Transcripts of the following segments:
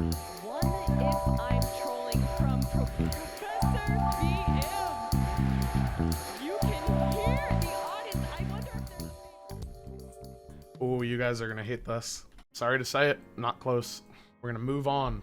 One if I'm trolling from Professor BM. You can hear the audience. I wonder if there's Oh, you guys are gonna hate this. Sorry to say it, not close. We're gonna move on.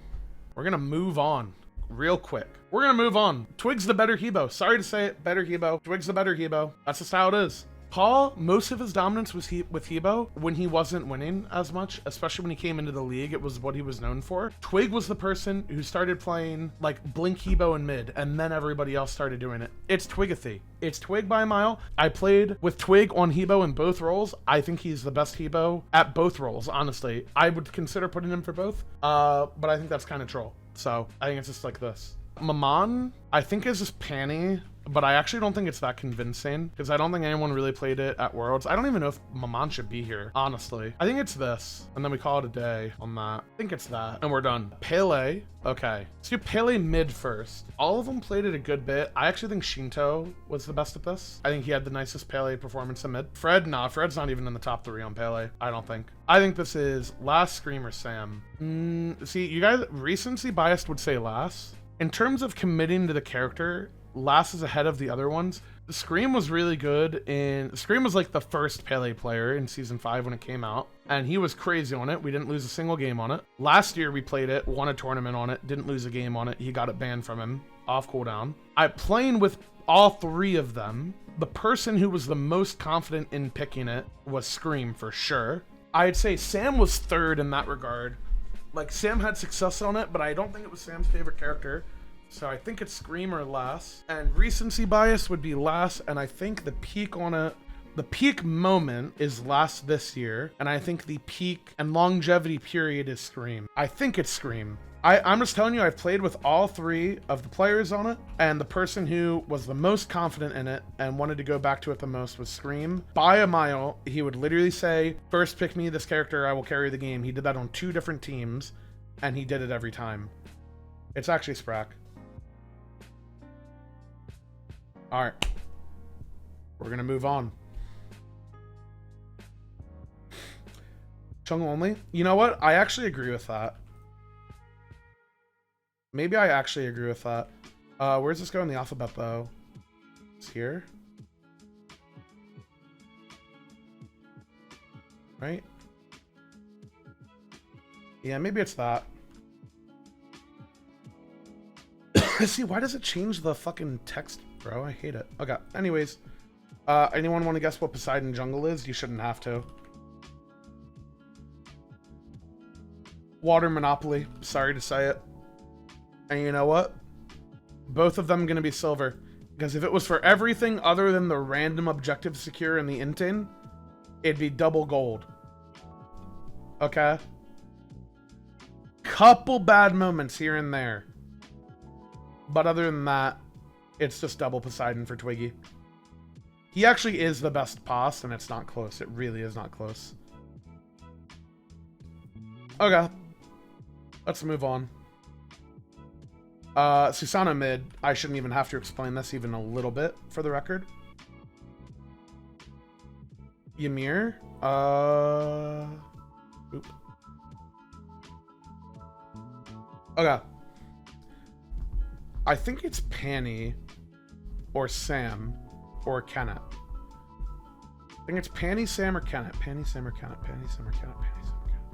We're gonna move on real quick. We're gonna move on. Twig's the better Hebo. Sorry to say it, better Hebo. Twig's the better Hebo. That's just how it is. Paul, most of his dominance was with Hebo when he wasn't winning as much, especially when he came into the league. It was what he was known for. Twig was the person who started playing like Blink Hebo in mid, and then everybody else started doing it. It's Twigathy. It's Twig by a mile. I played with Twig on Hebo in both roles. I think he's the best Hebo at both roles, honestly. I would consider putting him for both, but I think that's kind of troll. So I think it's just like this. Maman, I think is just Panny, but I actually don't think it's that convincing because I don't think anyone really played it at Worlds. I don't even know if Maman should be here, honestly. I think it's this, and then we call it a day on that. I think it's that, and we're done. Pele, okay. Let's do Pele mid first. All of them played it a good bit. I actually think Shinto was the best at this. I think he had the nicest Pele performance in mid. Fred, nah, Fred's not even in the top 3 on Pele, I don't think. I think this is Last, Scream, or Sam. See, you guys, recency biased would say Last. In terms of committing to the character, Last is ahead of the other ones. Scream was really good Scream was like the first Pele player in season 5 when it came out, and he was crazy on it. We didn't lose a single game on it. Last year we played it, won a tournament on it, didn't lose a game on it. He got it banned from him, off cooldown. Playing with all 3 of them, the person who was the most confident in picking it was Scream for sure. I'd say Sam was 3rd in that regard. Like, Sam had success on it, but I don't think it was Sam's favorite character. So I think it's Scream or Last. And recency bias would be Last, and I think the peak on it, the peak moment is Last this year, and I think the peak and longevity period is Scream. I think it's Scream. I'm just telling you, I've played with all 3 of the players on it, and the person who was the most confident in it and wanted to go back to it the most was Scream. By a mile, he would literally say, first pick me this character, I will carry the game. He did that on 2 different teams, and he did it every time. It's actually Sprack. All right, we're gonna move on. Chung only? You know what? I actually agree with that. Maybe I actually agree with that. Where's this go in the alphabet though? It's here. Right? Yeah, maybe it's that. See, why does it change the fucking text, bro? I hate it. Okay, anyways. Anyone want to guess what Poseidon Jungle is? You shouldn't have to. Water Monopoly. Sorry to say it. And you know what? Both of them gonna be silver. Because if it was for everything other than the random objective secure in the inting, it'd be double gold. Okay? Couple bad moments here and there. But other than that, it's just double Poseidon for Twiggy. He actually is the best boss, and it's not close. It really is not close. Okay. Let's move on. Susanna mid. I shouldn't even have to explain this even a little bit for the record. Ymir. Oop. Okay. I think it's Panny or Sam or Kenneth. I think it's Panny, Sam, or Kenneth. Panny, Sam, or Kenneth. Panny, Sam, or Kenneth. Panny, Sam, or Kenneth.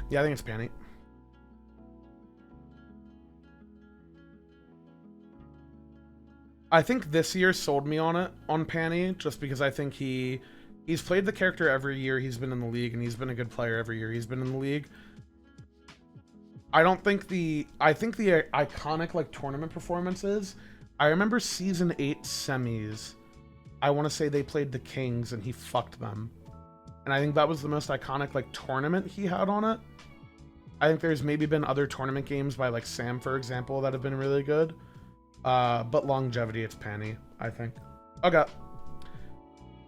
Yeah, I think it's Panny. I think this year sold me on it, on Panny, just because I think he's played the character every year he's been in the league, and he's been a good player every year he's been in the league. I think the iconic like tournament performances, I remember season 8 semis. I want to say they played the Kings and he fucked them. And I think that was the most iconic like tournament he had on it. I think there's maybe been other tournament games by like Sam, for example, that have been really good. But longevity, it's Panny, I think. Okay.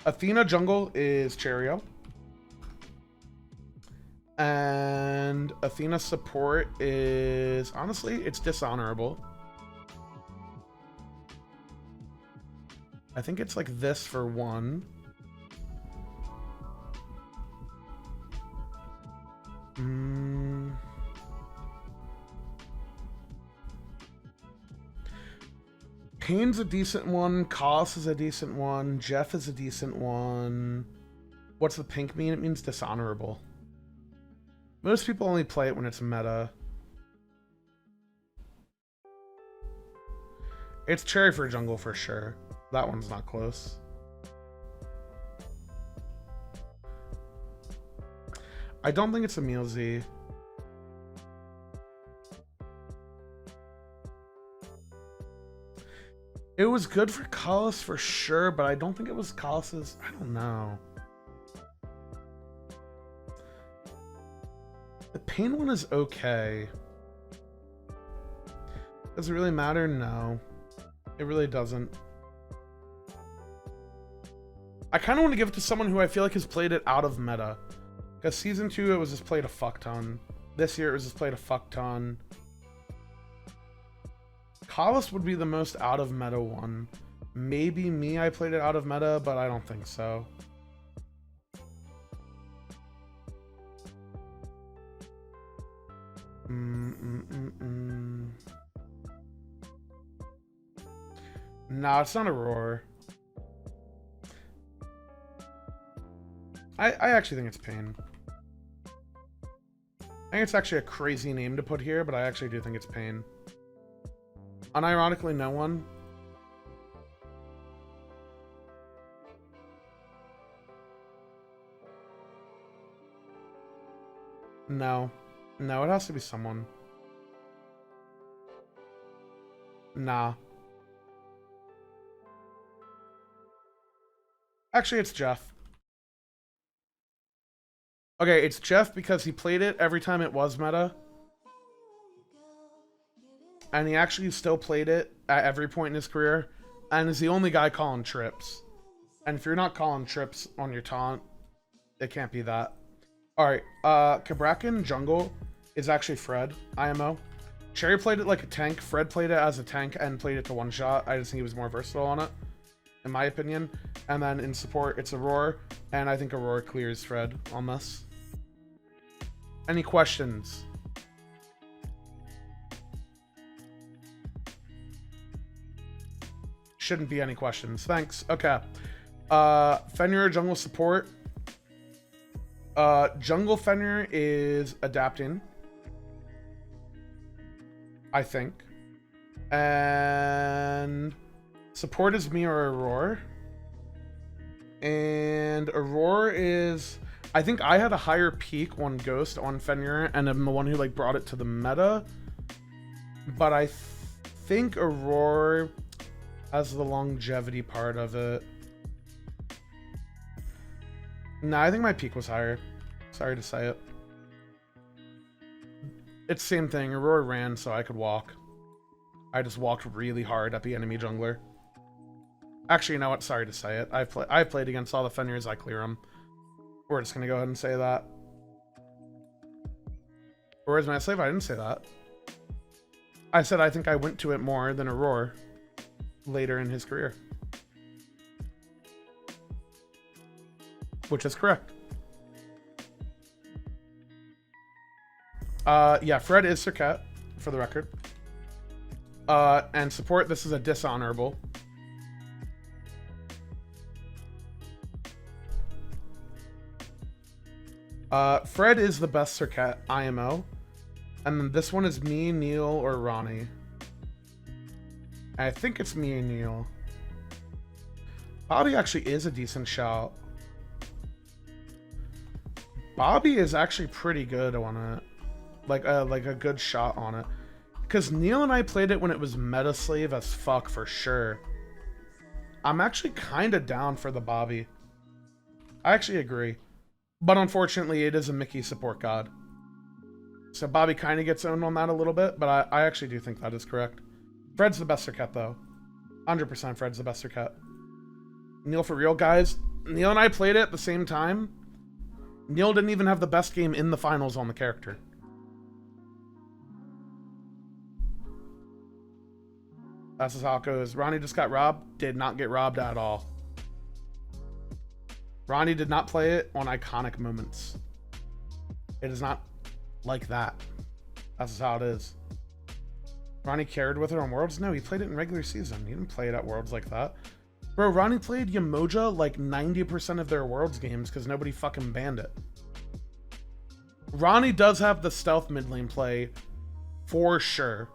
Athena jungle is Cherio. And Athena support is, honestly, it's dishonorable. I think it's like this for 1. Pain's a decent one. Koss is a decent one. Jeff is a decent one. What's the pink mean? It means dishonorable. Most people only play it when it's meta. It's cherry for jungle for sure. That one's not close. I don't think it's a Meal Z. It was good for Collis for sure, but I don't think it was Collis's. I don't know. The pain one is okay. Does it really matter? No. It really doesn't. I kind of want to give it to someone who I feel like has played it out of meta. Because season 2, it was just played a fuck ton. This year, it was just played a fuck ton. Collis would be the most out of meta one. Maybe me, I played it out of meta, but I don't think so. Nah, it's not a roar. I actually think it's Pain. I think it's actually a crazy name to put here, but I actually do think it's Pain. Unironically, no one. No. No, it has to be someone. Nah. Actually, it's Jeff. Okay, it's Jeff because he played it every time it was meta. And he actually still played it at every point in his career. And is the only guy calling trips. And if you're not calling trips on your taunt, it can't be that. Alright, Kabrakan Jungle is actually Fred, IMO. Cherry played it like a tank. Fred played it as a tank and played it to one shot. I just think he was more versatile on it, in my opinion. And then in support, it's Aurora. And I think Aurora clears Fred on this. Any questions? Shouldn't be any questions. Thanks. Okay. Fenrir jungle support. Jungle Fenrir is adapting, I think. And support is me or Aurora. And Aurora is... I think I had a higher peak on Ghost on Fenrir, and I'm the one who like brought it to the meta. But I think Aurora has the longevity part of it. Nah, I think my peak was higher. Sorry to say it. It's the same thing. Aurora ran so I could walk. I just walked really hard at the enemy jungler. Actually, you know what? Sorry to say it. I've played against all the Fenrirs. I clear them. We're just gonna go ahead and say that. Where's my slave? I didn't say that. I said I think I went to it more than Aurora later in his career. Which is correct. Yeah, Fred is Circuit, for the record. And support, this is a dishonorable. Fred is the best Circuit, IMO. And then this one is me, Neil, or Ronnie. I think it's me and Neil. Bobby actually is a decent shout. Bobby is actually pretty good on it. Like a good shot on it. Because Neil and I played it when it was meta slave as fuck for sure. I'm actually kind of down for the Bobby. I actually agree. But unfortunately, it is a Mickey support god. So Bobby kind of gets owned on that a little bit, but I actually do think that is correct. Fred's the best Circuit, though. 100% Fred's the best Circuit. Neil for real, guys. Neil and I played it at the same time. Neil didn't even have the best game in the finals on the character. That's just how it goes. Ronnie just got robbed. Did not get robbed at all. Ronnie did not play it on iconic moments. It is not like that. That's just how it is. Ronnie carried with her on Worlds? No, he played it in regular season. He didn't play it at Worlds like that. Bro, Ronnie played Yamoja like 90% of their Worlds games because nobody fucking banned it. Ronnie does have the stealth mid lane play for sure.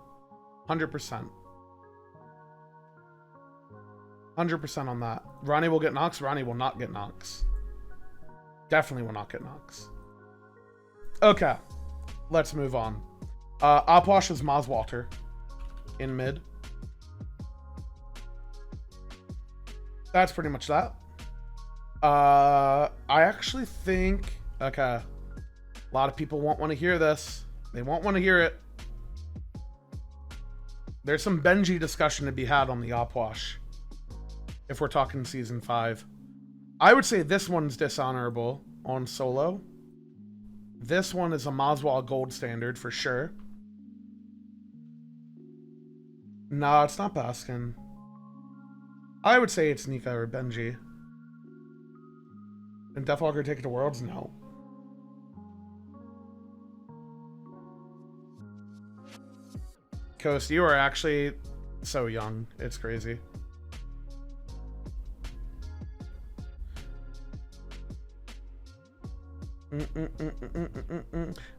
100%. 100% on that. Ronnie will get Nox. Ronnie will not get Nox. Definitely will not get Nox. Okay. Let's move on. Opwash is Maz Walter in mid. That's pretty much that. I actually think... Okay. A lot of people won't want to hear this. They won't want to hear it. There's some Benji discussion to be had on the Opwash. If we're talking Season 5. I would say this one's dishonorable on solo. This one is a Mazwal gold standard for sure. No, it's not Baskin. I would say it's Nika or Benji. And Deathwalker take it to Worlds? No. Coast, you are actually so young. It's crazy.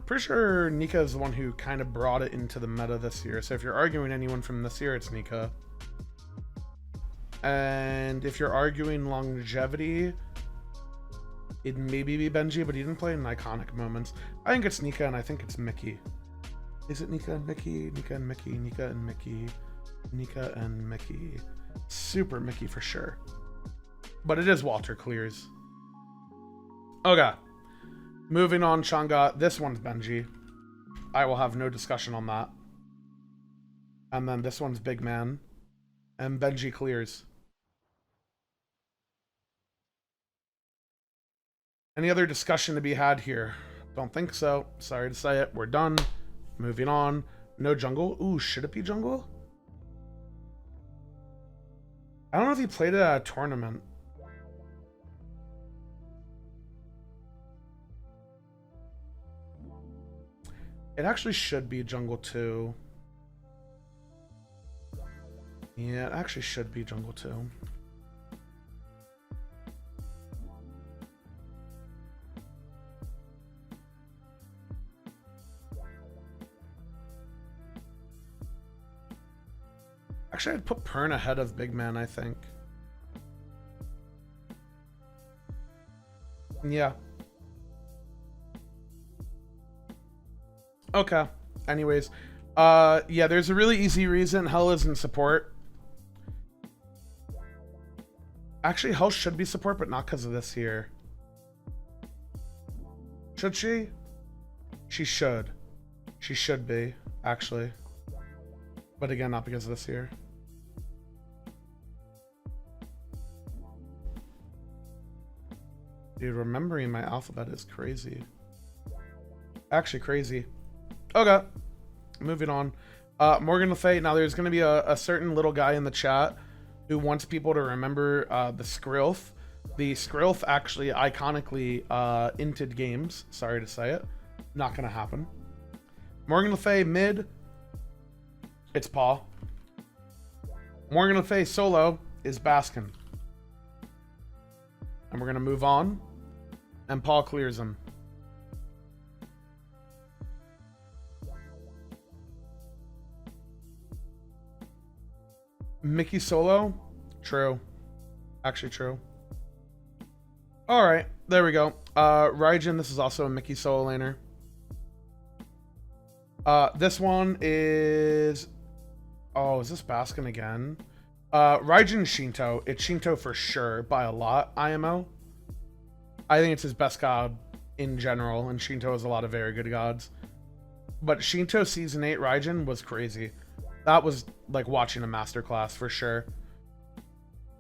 Pretty sure Nika is the one who kind of brought it into the meta this year. So if you're arguing anyone from this year, it's Nika. And if you're arguing longevity, it'd maybe be Benji, but he didn't play in iconic moments. I think it's Nika and I think it's Mickey. Is it Nika and Mickey? Nika and Mickey, Nika and Mickey, Nika and Mickey. Super Mickey for sure. But it is Walter Clears. Okay. Moving on, Changa. This one's Benji. I will have no discussion on that. And then this one's Big Man. And Benji clears. Any other discussion to be had here? Don't think so. Sorry to say it. We're done. Moving on. No jungle. Ooh, should it be jungle? I don't know if he played it at a tournament. It actually should be jungle too. Yeah, it actually should be jungle too. Actually, I'd put Pern ahead of Big Man, I think. Yeah. Okay. Anyways. Yeah, there's a really easy reason Hell is in support. Actually, Hell should be support, but not because of this here. Should she? She should. She should be, actually. But again, not because of this here. Dude, remembering my alphabet is crazy. Actually crazy. Okay. Moving on. Morgan Le Fay. Now, there's going to be a certain little guy in the chat who wants people to remember the Skrilth. The Skrilth actually iconically inted games. Sorry to say it. Not going to happen. Morgan Le Fay mid. It's Paul. Morgan Le Fay solo is Baskin. And we're going to move on. And Paul clears him. Mickey solo? True. Actually true. Alright, there we go. Raijin, this is also a Mickey solo laner. This one is... Oh, is this Baskin again? Raijin Shinto. It's Shinto for sure, by a lot, IMO. I think it's his best god in general, and Shinto has a lot of very good gods. But Shinto Season 8 Raijin was crazy. That was like watching a masterclass for sure.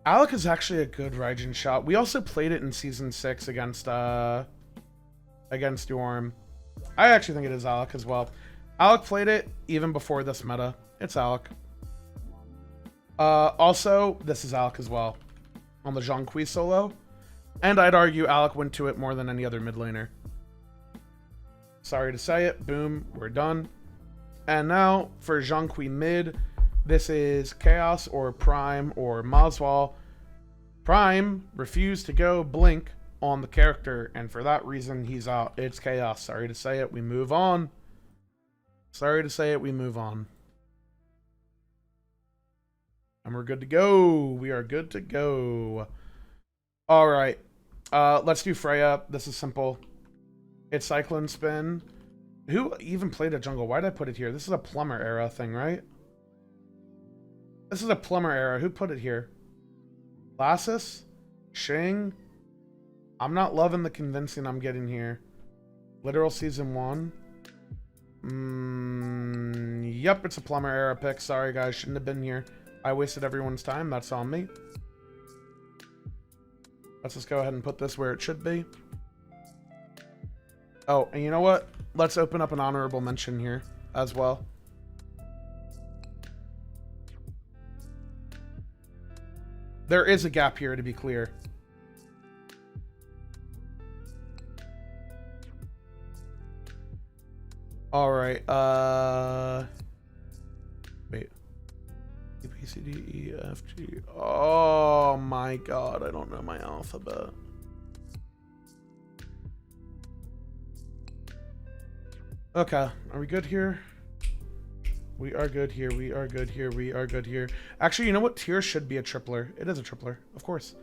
Alec is actually a good Raijin shot. We also played it in Season 6 against Yorm. I actually think it is Alec as well. Alec played it even before this meta. It's Alec. Also, this is Alec as well. On the Zhong Kui solo. And I'd argue Alec went to it more than any other mid laner. Sorry to say it. Boom. We're done. And now for Zhonghui mid, this is Chaos or Prime or Maswal. Prime refused to go blink on the character, and for that reason, he's out. It's Chaos. Sorry to say it. We move on. Sorry to say it. We move on. And we're good to go. We are good to go. All right. Let's do Freya. This is simple. It's Cyclone Spin. Who even played a jungle? Why did I put it here? This is a Plumber era thing, right? This is a Plumber era. Who put it here? Lassus? Shing? I'm not loving the convincing I'm getting here. Literal Season 1. Yep, it's a Plumber era pick. Sorry, guys. Shouldn't have been here. I wasted everyone's time. That's on me. Let's just go ahead and put this where it should be. Oh, and you know what? Let's open up an honorable mention here as well. There is a gap here, to be clear. All right. Wait. A, B, C, D, E, F, G. Oh my God, I don't know my alphabet. Okay, are we good here? We are good here. We are good here. We are good here. Actually, you know what? Tier should be a tripler. It is a tripler, of course.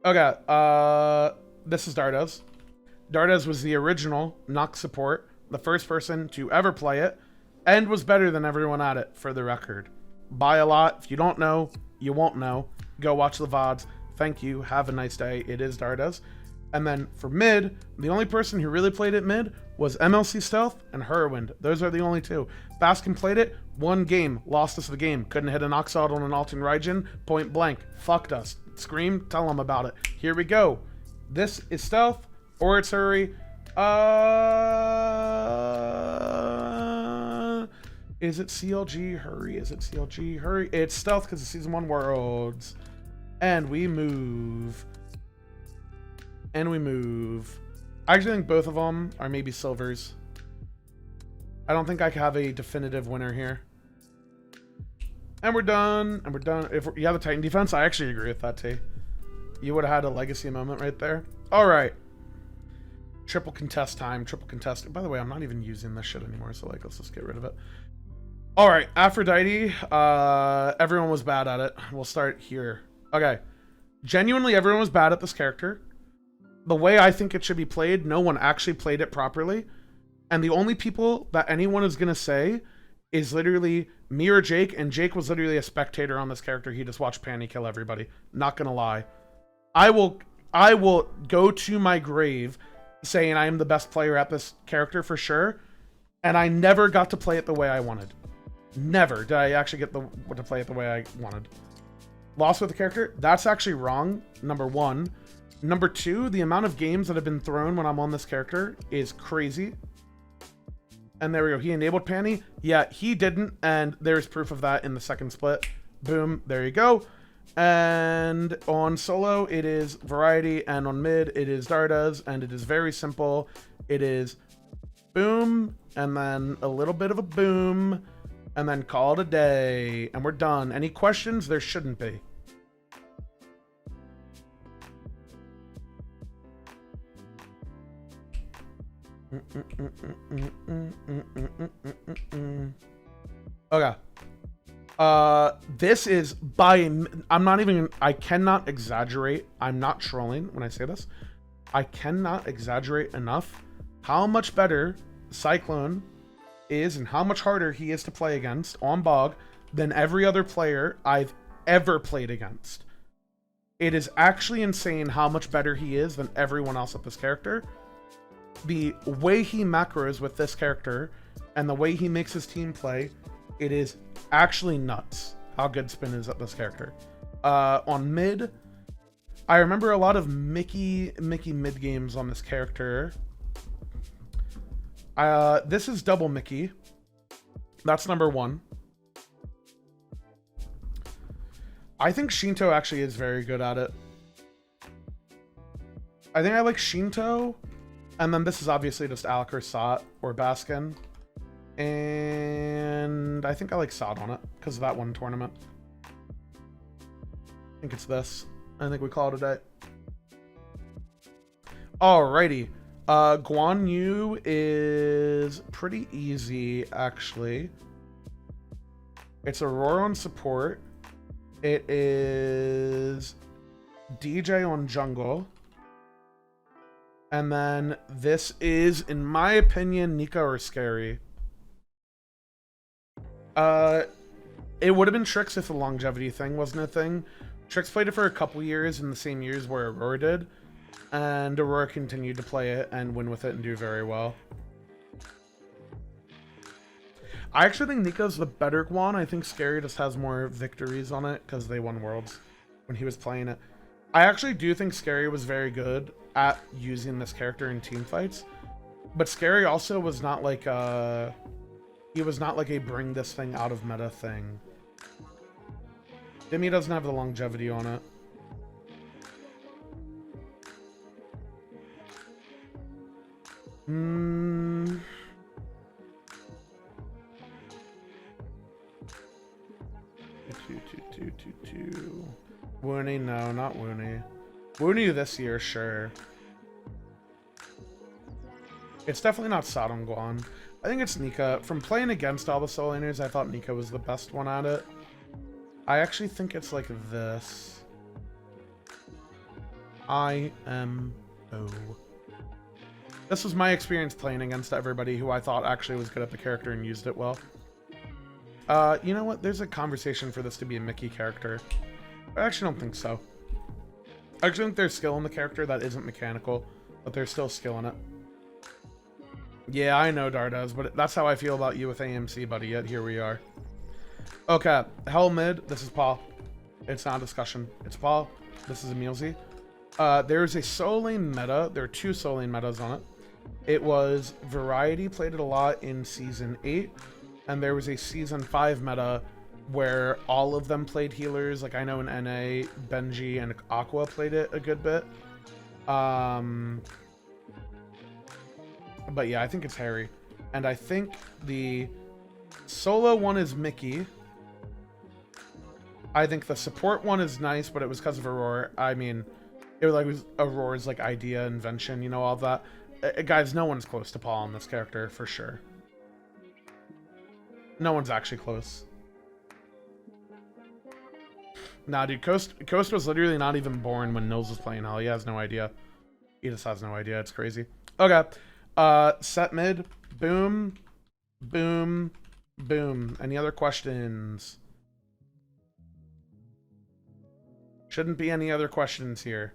Okay, this is Dardes. Dardes was the original Nox support, the first person to ever play it, and was better than everyone at it, for the record. By a lot. If you don't know, you won't know. Go watch the VODs. Thank you. Have a nice day. It is Dardes. And then for mid, the only person who really played it mid was MLC Stealth and Herwind. Those are the only two. Baskin played it, one game, lost us the game. Couldn't hit an Oxalt on an Alton Raijin, point blank. Fucked us. Scream, tell them about it. Here we go. This is Stealth, or it's Hurry. Is it CLG? Hurry. Is it CLG? Hurry. It's Stealth because it's Season 1 Worlds. And we move. And we move. I actually think both of them are maybe silvers. I don't think I can have a definitive winner here. And we're done. And we're done. If you have a Titan defense, I actually agree with that, T. You would have had a legacy moment right there. All right. Triple contest time. Triple contest. By the way, I'm not even using this shit anymore, so like, let's just get rid of it. All right, Aphrodite. Everyone was bad at it. We'll start here. Okay. Genuinely, everyone was bad at this character. The way I think it should be played, no one actually played it properly. And the only people that anyone is going to say is literally me or Jake, and Jake was literally a spectator on this character. He just watched Panny kill everybody. Not going to lie. I will go to my grave saying I am the best player at this character for sure. And I never got to play it the way I wanted. Never did I actually get to play it the way I wanted. Lost with the character? That's actually wrong, number one. Number two, the amount of games that have been thrown when I'm on this character is crazy. And there we go. He enabled Panny. Yeah, he didn't. And there's proof of that in the second split. Boom. There you go. And on solo, it is Variety. And on mid, it is Dardes. And it is very simple. It is boom. And then a little bit of a boom. And then call it a day. And we're done. Any questions? There shouldn't be. Okay. This is I cannot exaggerate. I'm not trolling when I say this. I cannot exaggerate enough how much better Cyclone is and how much harder he is to play against on Bog than every other player I've ever played against. It is actually insane how much better he is than everyone else at this character. The way he macros with this character and the way he makes his team play, it is actually nuts how good Spin is at this character. On mid, I remember a lot of Mickey mid games on this character. This is double Mickey. That's number one. I think Shinto actually is very good at it. I think I like Shinto. And then this is obviously just Alakir Sot or Baskin. And I think I like Sod on it because of that one tournament. I think it's this. I think we call it a day. Alrighty. Guan Yu is pretty easy, actually. It's Aurora on support. It is DJ on jungle. And then this is, in my opinion, Nika or Scary. It would have been Trix if the longevity thing wasn't a thing. Trix played it for a couple years in the same years where Aurora did. And Aurora continued to play it and win with it and do very well. I actually think Nika's the better Guan. I think Scary just has more victories on it because they won Worlds when he was playing it. I actually do think Scary was very good at using this character in team fights. But Scary also was not like a... He was not like a bring this thing out of meta thing. Demi doesn't have the longevity on it. Woony, no, not Woony. Woony this year, sure. It's definitely not Sodom Guan. I think it's Nika. From playing against all the solo laners, I thought Nika was the best one at it. I actually think it's like this. IMO. This was my experience playing against everybody who I thought actually was good at the character and used it well. You know what? There's a conversation for this to be a Mickey character. I actually don't think so. I actually think there's skill in the character that isn't mechanical, but there's still skill in it. Yeah, I know Dardas, but that's how I feel about you with AMC, buddy, yet here we are. Okay, Hell mid, this is Paul. It's not a discussion. It's Paul. This is Emilzy. There's a solo lane meta. There are two solo lane metas on it. It was Variety played it a lot in Season 8, and there was a Season 5 meta where all of them played healers. Like, I know in NA, Benji and Aqua played it a good bit. But yeah, I think it's Harry. And I think the solo one is Mickey. I think the support one is nice, but it was because of Aurora. I mean, it was Aurora's like idea, invention, you know, all that. Guys, no one's close to Paul on this character, for sure. No one's actually close. Nah, dude, Coast was literally not even born when Nils was playing Hell. He has no idea. He just has no idea. It's crazy. Okay. Set mid. Boom. Boom. Boom. Any other questions? Shouldn't be any other questions here.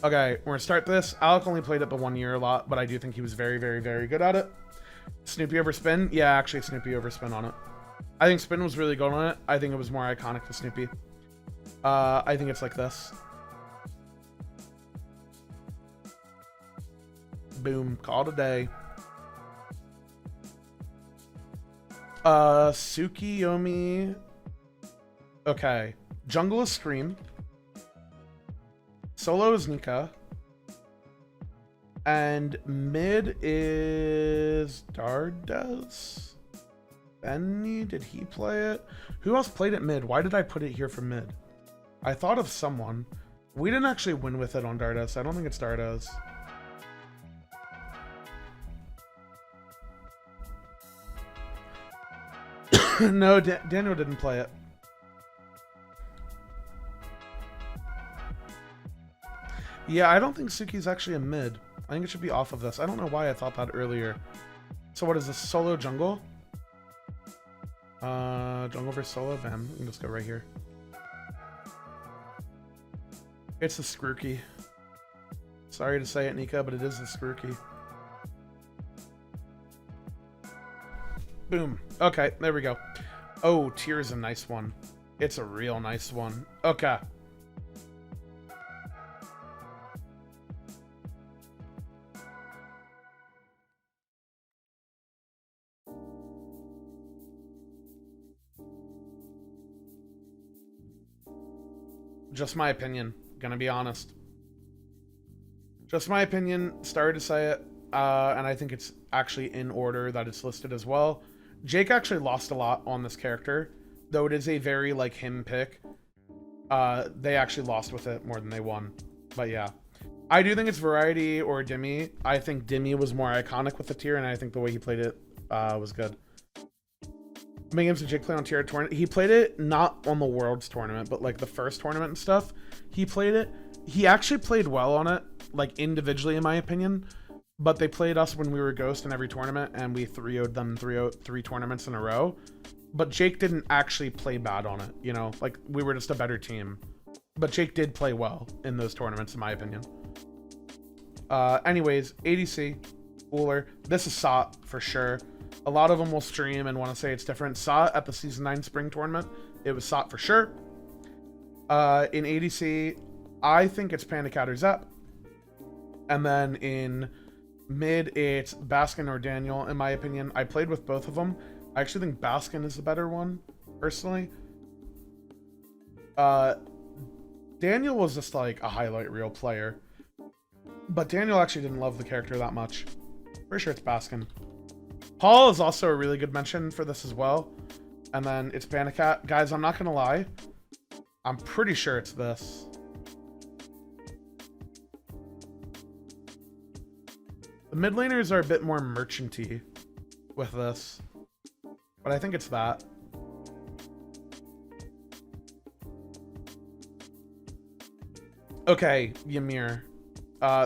Okay, we're gonna start this. Alec only played it the 1 year a lot, but I do think he was very, very, very good at it. Snoopy over Spin? Yeah, actually Snoopy over Spin on it. I think Spin was really good on it. I think it was more iconic to Snoopy. I think it's like this. Boom. Call it a day. Tsukiyomi. Okay. Jungle is Scream. Solo is Nika. And mid is Dardas. Benny, did he play it? Who else played it mid? Why did I put it here for mid? I thought of someone. We didn't actually win with it on Dardas. I don't think it's Dardas. No, Daniel didn't play it. Yeah, I don't think Suki's actually a mid. I think it should be off of this. I don't know why I thought that earlier. So what is this? Solo jungle? Jungle versus solo? Bam. We can just go right here. It's the Scrooky. Sorry to say it, Nika, but it is the Scrooky. Boom. Okay, there we go. Oh, Tear is a nice one. It's a real nice one. Okay. Just my opinion. Gonna be honest. Just my opinion. Sorry to say it. and I think it's actually in order that it's listed as well. Jake actually lost a lot on this character, though it is a very, like, him pick. They actually lost with it more than they won. But yeah. I do think it's Variety or Dimmy. I think Dimmy was more iconic with the tier, and I think the way he played it was good. How many games did Jake play on tier tournament? He played it not on the Worlds tournament, but like the first tournament and stuff. He played it. He actually played well on it, like individually in my opinion. But they played us when we were Ghost in every tournament, and we 3-0'd them three tournaments in a row. But Jake didn't actually play bad on it, you know? Like, we were just a better team. But Jake did play well in those tournaments, in my opinion. Anyways, ADC, Cooler. This is SOT for sure. A lot of them will stream and want to say it's different. SOT at the Season 9 Spring Tournament, it was SOT for sure. In ADC, I think it's Panda Cat or Zep. And then in mid, it's Baskin or Daniel, in my opinion. I played with both of them. I actually think Baskin is the better one, personally. Daniel was just like a highlight reel player. But Daniel actually didn't love the character that much. Pretty sure it's Baskin. Paul is also a really good mention for this as well. And then it's Panda Cat. Guys, I'm not going to lie. I'm pretty sure it's this. The mid laners are a bit more merchanty with this. But I think it's that. Okay, Ymir.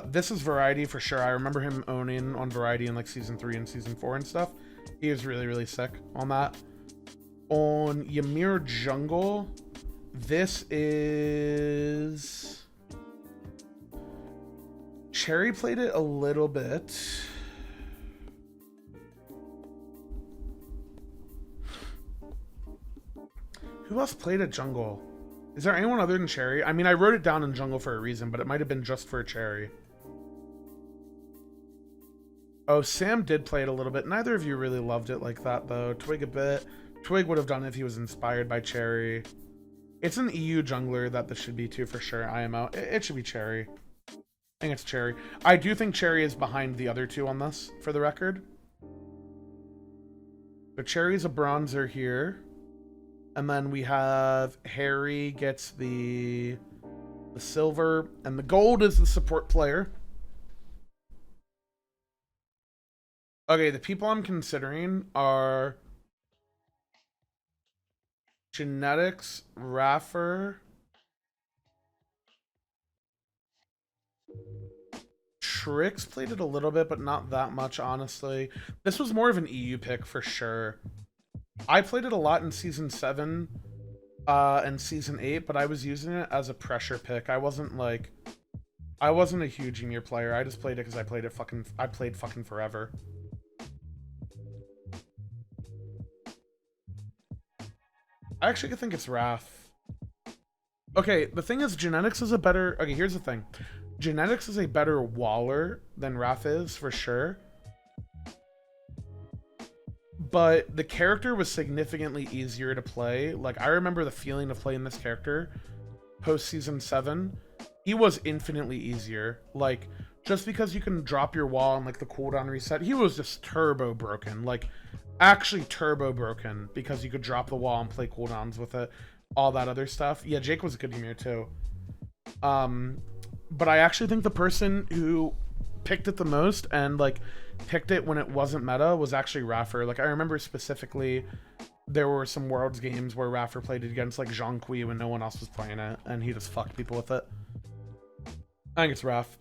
This is Variety for sure. I remember him owning on Variety in like Season 3 and Season 4 and stuff. He was really, really sick on that. On Ymir Jungle, this is... Cherry played it a little bit. Who else played at Jungle? Is there anyone other than Cherry? I mean, I wrote it down in Jungle for a reason, but it might have been just for Cherry. Oh, Sam did play it a little bit. Neither of you really loved it like that, though. Twig a bit. Twig would have done it if he was inspired by Cherry. It's an EU jungler that this should be too, for sure. IMO. It should be Cherry. I think it's Cherry. I do think Cherry is behind the other two on this, for the record. So Cherry's a bronzer here. And then we have Harry gets the silver, and the gold is the support player. Okay, the people I'm considering are Genetics, Raffer, Trix played it a little bit, but not that much, honestly. This was more of an EU pick for sure. I played it a lot in Season 7 and Season 8, but I was using it as a pressure pick. I wasn't a huge Ymir player. I just played it because I played fucking forever. I actually think it's Wrath. Okay, the thing is, Genetics is a better... Okay, here's the thing. Genetics is a better waller than Wrath is, for sure. But the character was significantly easier to play. Like, I remember the feeling of playing this character post Season 7. He was infinitely easier. Like, just because you can drop your wall and, like, the cooldown reset, he was just turbo broken. Like, actually turbo broken because you could drop the wall and play cooldowns with it. All that other stuff. Yeah, Jake was a good Ymir, too. But I actually think the person who picked it the most and, like, picked it when it wasn't meta was actually Raffer. Like, I remember specifically there were some Worlds games where Raffer played it against, like, Zhong Kui when no one else was playing it, and he just fucked people with it. I think it's Raff.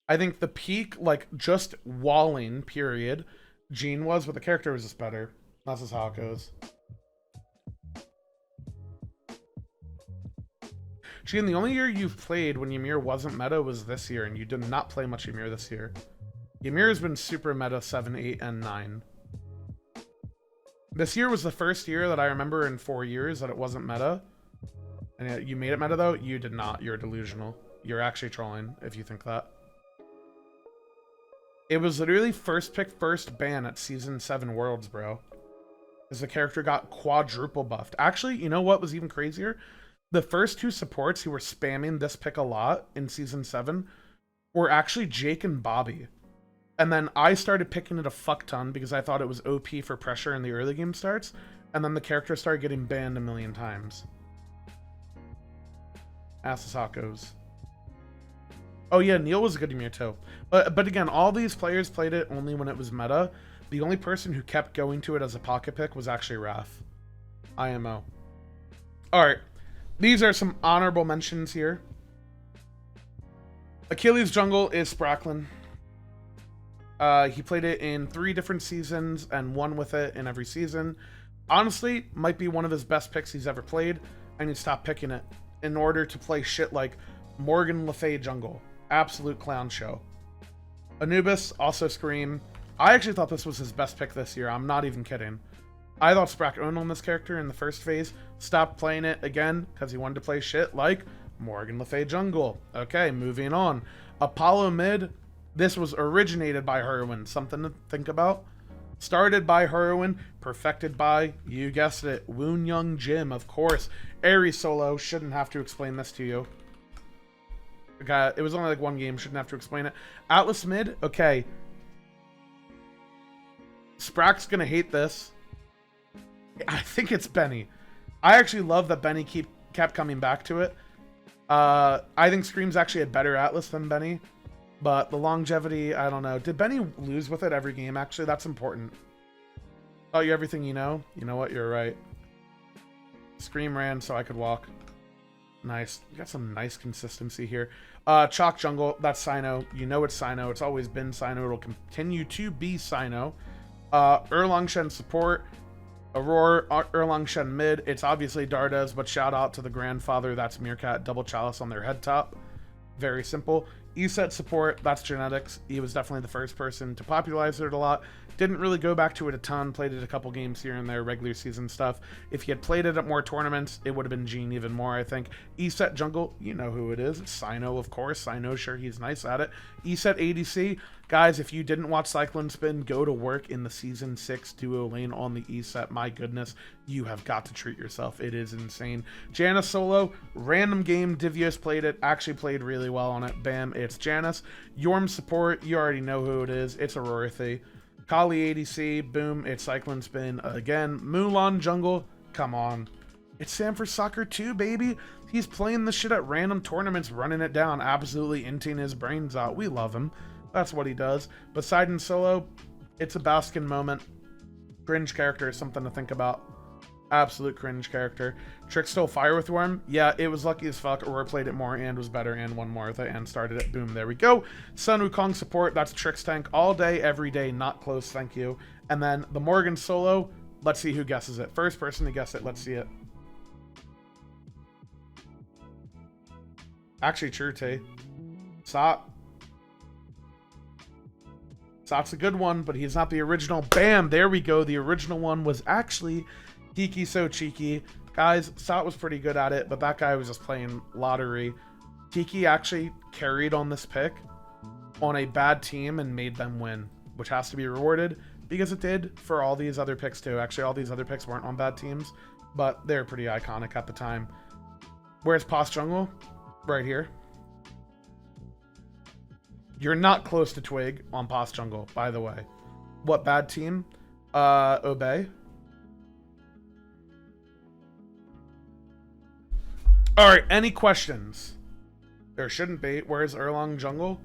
I think the peak, like, just walling, period, Jean was, but the character was just better. That's just how it goes. Jean, the only year you've played when Ymir wasn't meta was this year, and you did not play much Ymir this year. Ymir has been super meta 7, 8, and 9. This year was the first year that I remember in 4 years that it wasn't meta. And you made it meta, though? You did not. You're delusional. You're actually trolling, if you think that. It was literally first pick, first ban at Season 7 Worlds, bro. Because the character got quadruple buffed. Actually, you know what was even crazier? the first two supports who were spamming this pick a lot in Season 7 were actually Jake and Bobby. And then I started picking it a fuck ton because I thought it was OP for pressure in the early game starts. And then the character started getting banned a million times. Asasakos. Oh yeah, Neil was a good Ymir too. But again, all these players played it only when it was meta. The only person who kept going to it as a pocket pick was actually Raph. IMO. Alright. These are some honorable mentions here. Achilles Jungle is Spracklin. He played it in 3 different seasons and won with it in every season. Honestly, might be one of his best picks he's ever played, and he stopped picking it in order to play shit like Morgan Le Fay Jungle. Absolute clown show. Anubis, also Scream. I actually thought this was his best pick this year. I'm not even kidding. I thought Sprack owned on this character in the first phase, stopped playing it again because he wanted to play shit like Morgan Le Fay Jungle. Okay, moving on. Apollo Mid. This was originated by Herwin. Something to think about. Started by Herwin, perfected by, you guessed it, Woon Young Jim, of course. Ares solo, shouldn't have to explain this to you. Okay, it was only like 1 game, shouldn't have to explain it. Atlas Mid, okay. Sprack's gonna hate this. I think it's Benny. I actually love that Benny kept coming back to it. I think Scream's actually a better Atlas than Benny. But the longevity, I don't know. Did Benny lose with it every game, actually? That's important. Oh, you everything you know? You know what? You're right. Scream ran so I could walk. Nice. You got some nice consistency here. Chalk Jungle, that's Sino. You know it's Sino. It's always been Sino. It'll continue to be Sino. Erlang Shen support. Aurora, Erlang Shen mid. It's obviously Dardes, but shout out to the grandfather. That's Meerkat. Double Chalice on their head top. Very simple. ESET support, that's Genetics. He was definitely the first person to popularize it a lot. Didn't really go back to it a ton. Played it a couple games here and there, regular season stuff. If he had played it at more tournaments, it would have been Gene even more, I think. ESET Jungle, you know who it is. It's Sino, of course. Sino, sure, he's nice at it. ESET ADC, guys, if you didn't watch Cyclone Spin, go to work in the Season 6 duo lane on the ESET. My goodness, you have got to treat yourself. It is insane. Janice solo, random game. Divios played it, actually played really well on it. Bam, it's Janice. Yorm support, you already know who it is. It's Aurorthy. Kali ADC, boom, it's Cyclone Spin again. Mulan Jungle, come on. It's Sanford Soccer 2, baby. He's playing the shit at random tournaments, running it down, absolutely inting his brains out. We love him. That's what he does. Poseidon solo, it's a Baskin moment. Cringe character is something to think about. Absolute cringe character. Trick stole Fire with Worm. Yeah, it was lucky as fuck. Aurora played it more and was better and won more with it and started it. Boom, there we go. Sun Wukong support. That's Trick's tank all day, every day. Not close, thank you. And then the Morgan solo. Let's see who guesses it. First person to guess it. Let's see it. Actually, true, Tay. Sot. Sot's a good one, but he's not the original. Bam, there we go. The original one was actually Tiki So Cheeky. Guys, Sot was pretty good at it, but that guy was just playing lottery. Tiki actually carried on this pick on a bad team and made them win, which has to be rewarded because it did for all these other picks too. Actually, all these other picks weren't on bad teams, but they're pretty iconic at the time. Where's Pos Jungle? Right here. You're not close to Twig on Pos Jungle, by the way. What bad team? Obey. All right, any questions? There shouldn't be. Where's Erlang Jungle?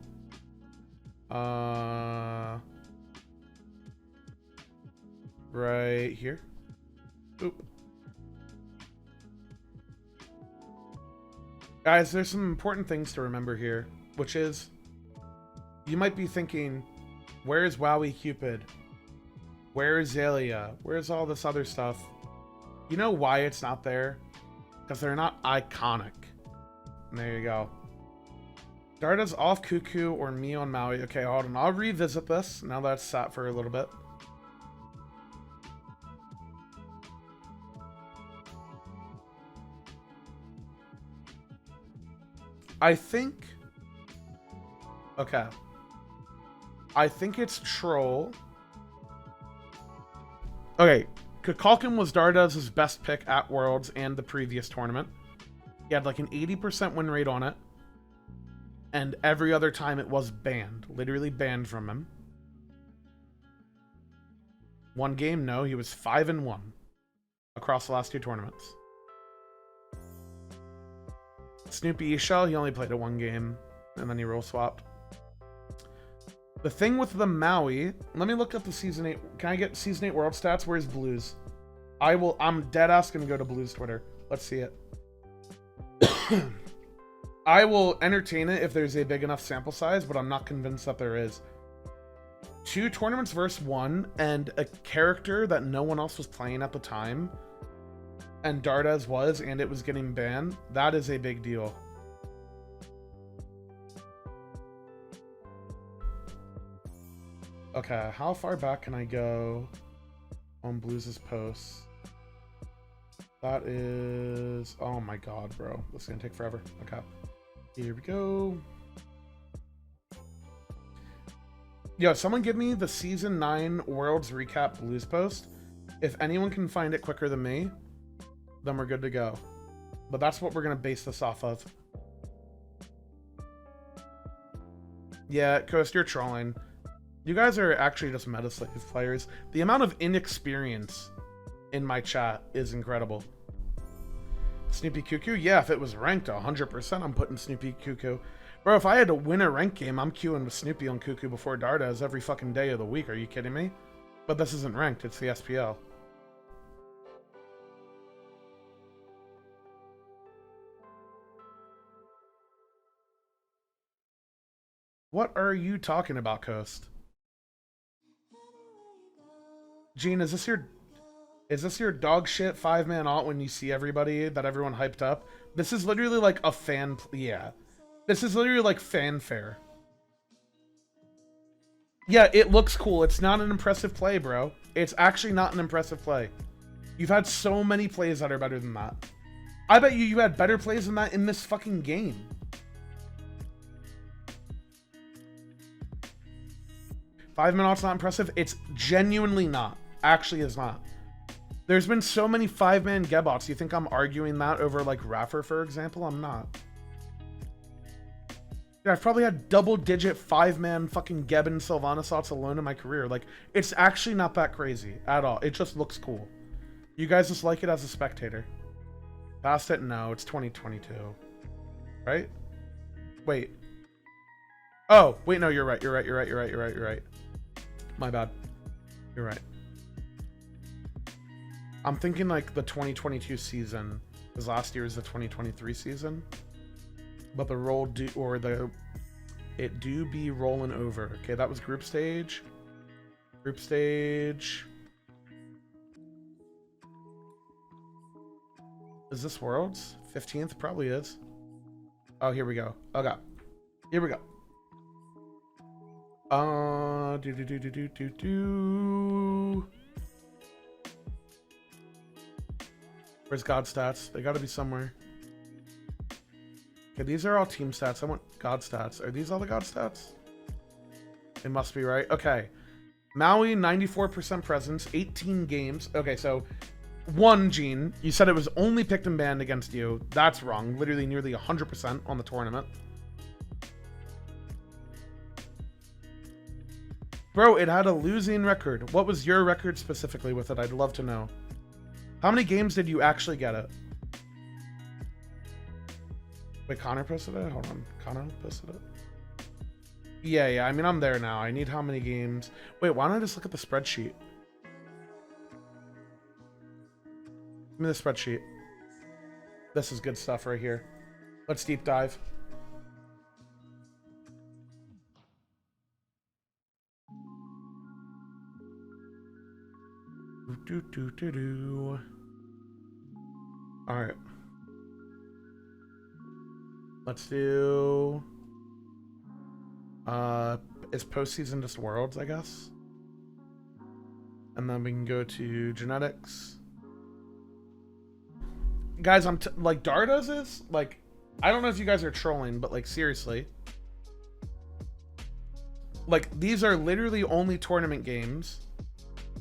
Right here. Oop. Guys, there's some important things to remember here, which is you might be thinking, where's Wowie Cupid? Where's Zalia? Where's all this other stuff? You know why it's not there? Because they're not iconic. And there you go. Darda's off Cuckoo or me on Maui. Okay, hold on. I'll revisit this now that it's sat for a little bit. I think... Okay. I think it's Troll. Okay. Kukulkan was Darda's best pick at Worlds and the previous tournament. He had like an 80% win rate on it. And every other time it was banned. Literally banned from him. One game? No, he was 5-1 across the last 2 tournaments. Snoopy Eshell, he only played it 1 game. And then he role swapped. The thing with the Maui, let me look up the Season 8. Can I get Season 8 World Stats? Where's Blues? I'm dead ass gonna go to Blues Twitter. Let's see it. I will entertain it if there's a big enough sample size, but I'm not convinced that there is. 2 tournaments versus 1, and a character that no one else was playing at the time, and Dardes was, and it was getting banned. That is a big deal. Okay, how far back can I go on Blues' posts? That is... Oh my god, bro. This is gonna take forever. Okay. Here we go. Yo, someone give me the Season 9 Worlds Recap Blues post. If anyone can find it quicker than me, then we're good to go. But that's what we're gonna base this off of. Yeah, Coast, you're trolling. You guys are actually just Metaslave players. The amount of inexperience in my chat is incredible. Snoopy Cuckoo? Yeah, if it was ranked 100%, I'm putting Snoopy Cuckoo. Bro, if I had to win a ranked game, I'm queuing with Snoopy on Cuckoo before Dardes every fucking day of the week. Are you kidding me? But this isn't ranked, it's the SPL. What are you talking about, Coast? Gene, is this your dog shit 5-man alt when you see everybody that everyone hyped up? This is literally like a fan, yeah. This is literally like fanfare. Yeah, it looks cool. It's not an impressive play, bro. It's actually not an impressive play. You've had so many plays that are better than that. I bet you had better plays than that in this fucking game. Five-man alt's not impressive. It's genuinely not. Actually is not. There's been so many 5-man Gebots. You think I'm arguing that over like Raffer, for example? I'm not. Dude, I've probably had double-digit 5-man fucking Geb and Sylvanas alts alone in my career. Like, it's actually not that crazy at all. It just looks cool. You guys just like it as a spectator. Past it? No, it's 2022. Right? Wait. Oh, wait, no, you're right. You're right. My bad. You're right. I'm thinking like the 2022 season, because last year is the 2023 season. But it do be rolling over. Okay, that was group stage. Group stage. Is this Worlds? 15th? Probably is. Oh, here we go. Okay. Here we go. Where's God stats? They gotta be somewhere. Okay, these are all team stats. I want God stats. Are these all the God stats? It must be, right? Okay. Maui, 94% presence, 18 games. Okay, so one, Gene, you said it was only picked and banned against you. That's wrong. Literally nearly 100% on the tournament. Bro, it had a losing record. What was your record specifically with it? I'd love to know. How many games did you actually get it? Wait, Connor posted it? Hold on. Connor posted it? Yeah, I mean, I'm there now. I need how many games. Wait, why don't I just look at the spreadsheet? Give me the spreadsheet. This is good stuff right here. Let's deep dive. All right. Let's do is postseason just Worlds, I guess. And then we can go to genetics. Guys, like Dardes is like, I don't know if you guys are trolling, but like seriously. Like these are literally only tournament games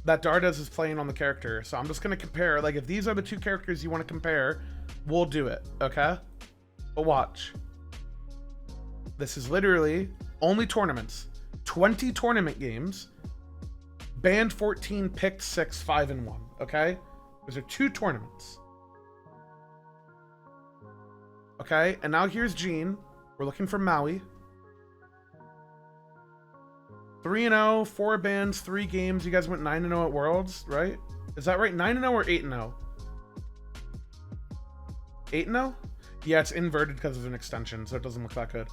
that Dardes is playing on the character. So I'm just gonna compare, like if these are the two characters you want to compare, we'll do it, okay? But watch. This is literally only tournaments. 20 tournament games. Banned 14, picked 6, 5 and 1. Okay? Those are 2 tournaments. Okay, and now here's Gene. We're looking for Maui. 3-0, 4 bans, 3 games. You guys went 9-0 at Worlds, right? Is that right? 9-0 or 8-0? 8-0? Yeah, it's inverted because of an extension, so it doesn't look that good.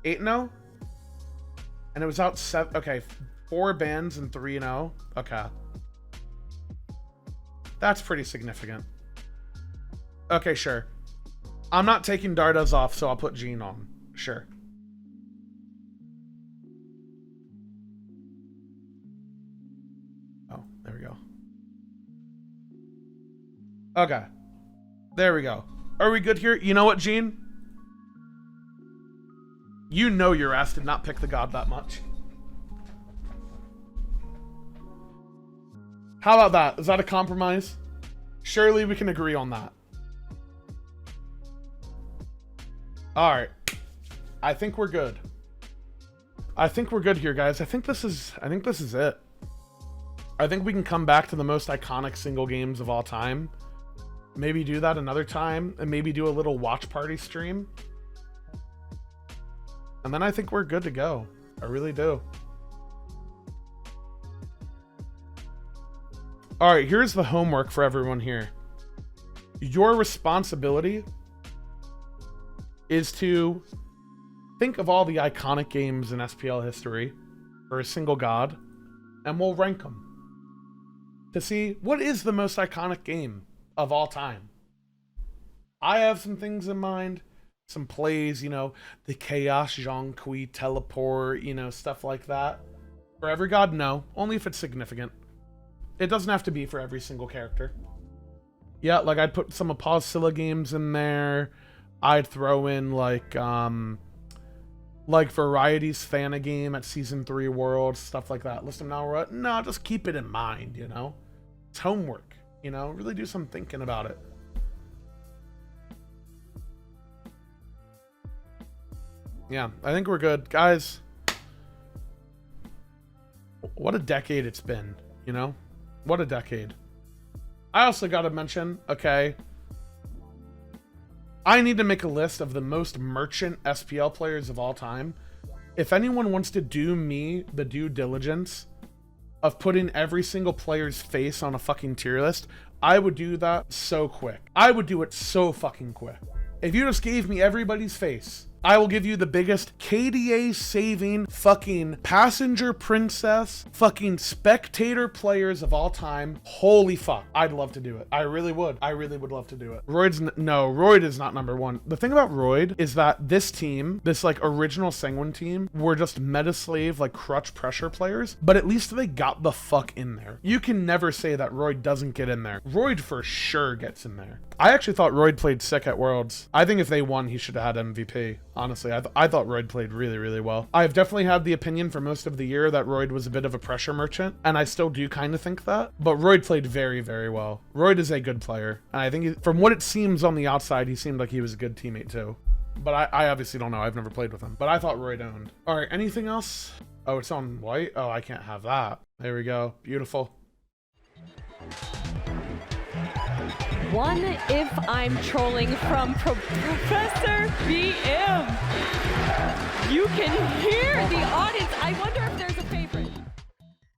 8-0? And it was out 7. Okay, 4 bans and 3-0. Okay. That's pretty significant. Okay, sure. I'm not taking Dardas off, so I'll put Gene on. Sure. Oh, there we go. Okay. There we go. Are we good here? You know what, Gene? You know your ass did not pick the god that much. How about that? Is that a compromise? Surely we can agree on that. All right. I think we're good. I think we're good here, guys. I think this is it. I think we can come back to the most iconic single games of all time. Maybe do that another time and maybe do a little watch party stream. And then I think we're good to go. I really do. All right, here's the homework for everyone here. Your responsibility is to think of all the iconic games in SPL history for a single god, and we'll rank them to see what is the most iconic game of all time. I have some things in mind, some plays, you know, the Chaos Jean Kui teleport, you know, stuff like that. For every god, no, only if it's significant. It doesn't have to be for every single character. Yeah, like I'd put some Apostilla games in there. I'd throw in like Variety's Fana game at Season 3 Worlds, stuff like that. List them now. No, just keep it in mind, you know? It's homework, you know? Really do some thinking about it. Yeah, I think we're good. Guys, what a decade it's been, you know? What a decade. I also got to mention, okay, I need to make a list of the most merchant SPL players of all time. If anyone wants to do me the due diligence of putting every single player's face on a fucking tier list, I would do that so quick. I would do it so fucking quick. If you just gave me everybody's face, I will give you the biggest KDA saving fucking passenger princess fucking spectator players of all time. Holy fuck. I'd love to do it. I really would. I really would love to do it. Royd is not number one. The thing about Royd is that this team, this like original Sanguine team, were just meta slave like crutch pressure players, but at least they got the fuck in there. You can never say that Royd doesn't get in there. Royd for sure gets in there. I actually thought Royd played sick at Worlds. I think if they won, he should have had MVP. Honestly, I thought Royd played really, really well. I've definitely had the opinion for most of the year that Royd was a bit of a pressure merchant, and I still do kind of think that, but Royd played very, very well. Royd is a good player, and I think from what it seems on the outside, he seemed like he was a good teammate too. But I obviously don't know. I've never played with him, but I thought Royd owned. All right, anything else? Oh, it's on white? Oh, I can't have that. There we go. Beautiful. One if I'm trolling from Professor BM. You can hear the audience.